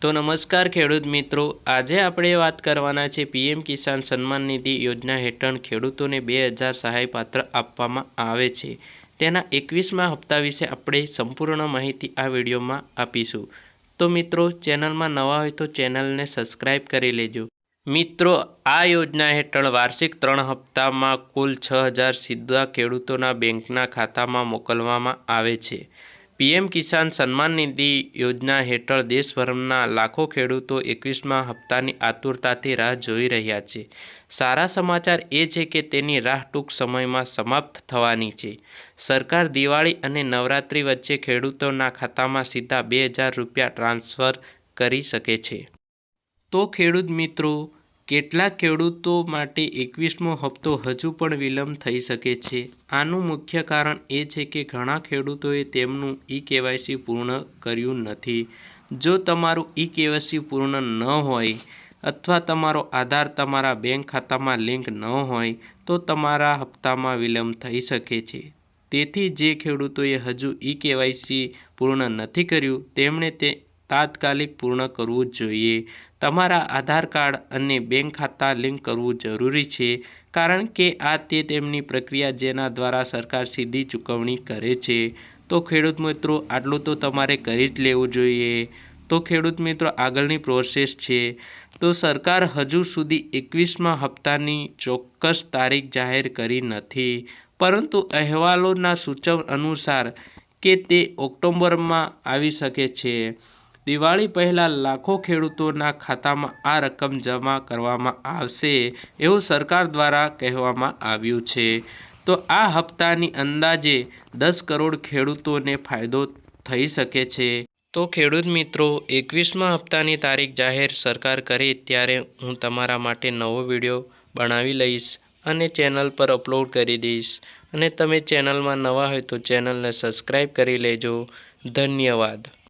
તો નમસ્કાર ખેડૂત મિત્રો, આજે આપણે વાત કરવાના છે પીએમ કિસાન સન્માન નિધિ યોજના હેઠળ ખેડૂતોને 2000 સહાય પાત્ર આપવામાં આવે છે તેના 21મા હપ્તા વિશે આપણે સંપૂર્ણ માહિતી આ વિડીયોમાં આપીશું। તો મિત્રો, ચેનલમાં નવા હોય તો ચેનલને સબસ્ક્રાઈબ કરી લેજો। મિત્રો, આ યોજના હેઠળ વાર્ષિક 3 હપ્તામાં કુલ 6000 સીધા ખેડૂતોના બેંકના ખાતામાં મોકલવામાં આવે છે। પીએમ કિસાન સન્માન નિધિ યોજના હેઠળ દેશભરના લાખો ખેડૂતો 21મા હપ્તાની આતુરતાથી રાહ જોઈ રહ્યા છે। સારા સમાચાર એ છે કે તેની રાહ ટૂંક સમયમાં સમાપ્ત થવાની છે। સરકાર દિવાળી અને નવરાત્રિ વચ્ચે ખેડૂતોના ખાતામાં સીધા 2000 રૂપિયા ટ્રાન્સફર કરી શકે છે। તો ખેડૂત મિત્રો, કેટલાક ખેડૂતો માટે 21મો હપ્તો હજુ પણ વિલંબ થઈ શકે છે। આનું મુખ્ય કારણ એ છે કે ઘણા ખેડૂતોએ તેમનું ઈ-કેવાયસી પૂર્ણ કર્યું નથી। જો તમારું ઈ-કેવાયસી પૂર્ણ ન હોય અથવા તમારો આધાર તમારા બેંક ખાતામાં લિંક ન હોય તો તમારા હપ્તામાં વિલંબ થઈ શકે છે। તેથી જે ખેડૂતોએ હજુ ઈ-કેવાયસી પૂર્ણ નથી કર્યું તેમણે તે તાત્કાલિક પૂર્ણ કરવું જોઈએ। તમારા આધાર કાર્ડ અને બેંક ખાતા લિંક કરવું જરૂરી છે, કારણ કે આ તે તેમની પ્રક્રિયા જેના દ્વારા સરકાર સીધી ચૂકવણી કરે છે। તો ખેડૂત મિત્રો, આટલું તો તમારે કરી જ લેવું જોઈએ। તો ખેડૂત મિત્રો, આગળની પ્રોસેસ છે તો સરકાર હજુ સુધી 21મા હપ્તાની ચોક્કસ તારીખ જાહેર કરી નથી, પરંતુ અહેવાલોના સૂચન અનુસાર કે તે ઓક્ટોબરમાં આવી શકે છે। દિવાળી પહેલાં લાખો ખેડૂતોના ખાતામાં આ રકમ જમા કરવામાં આવશે એવું સરકાર દ્વારા કહેવામાં આવ્યું છે। તો આ હપ્તાની અંદાજે 10 કરોડ ખેડૂતોને ફાયદો થઈ શકે છે। તો ખેડૂત મિત્રો, 21મા હપ્તાની તારીખ જાહેર સરકાર કરે ત્યારે હું તમારા માટે નવો વિડીયો બનાવી લઈશ અને ચેનલ પર અપલોડ કરી દઈશ। અને તમે ચેનલમાં નવા હોય તો ચેનલને સબસ્ક્રાઈબ કરી લેજો। ધન્યવાદ।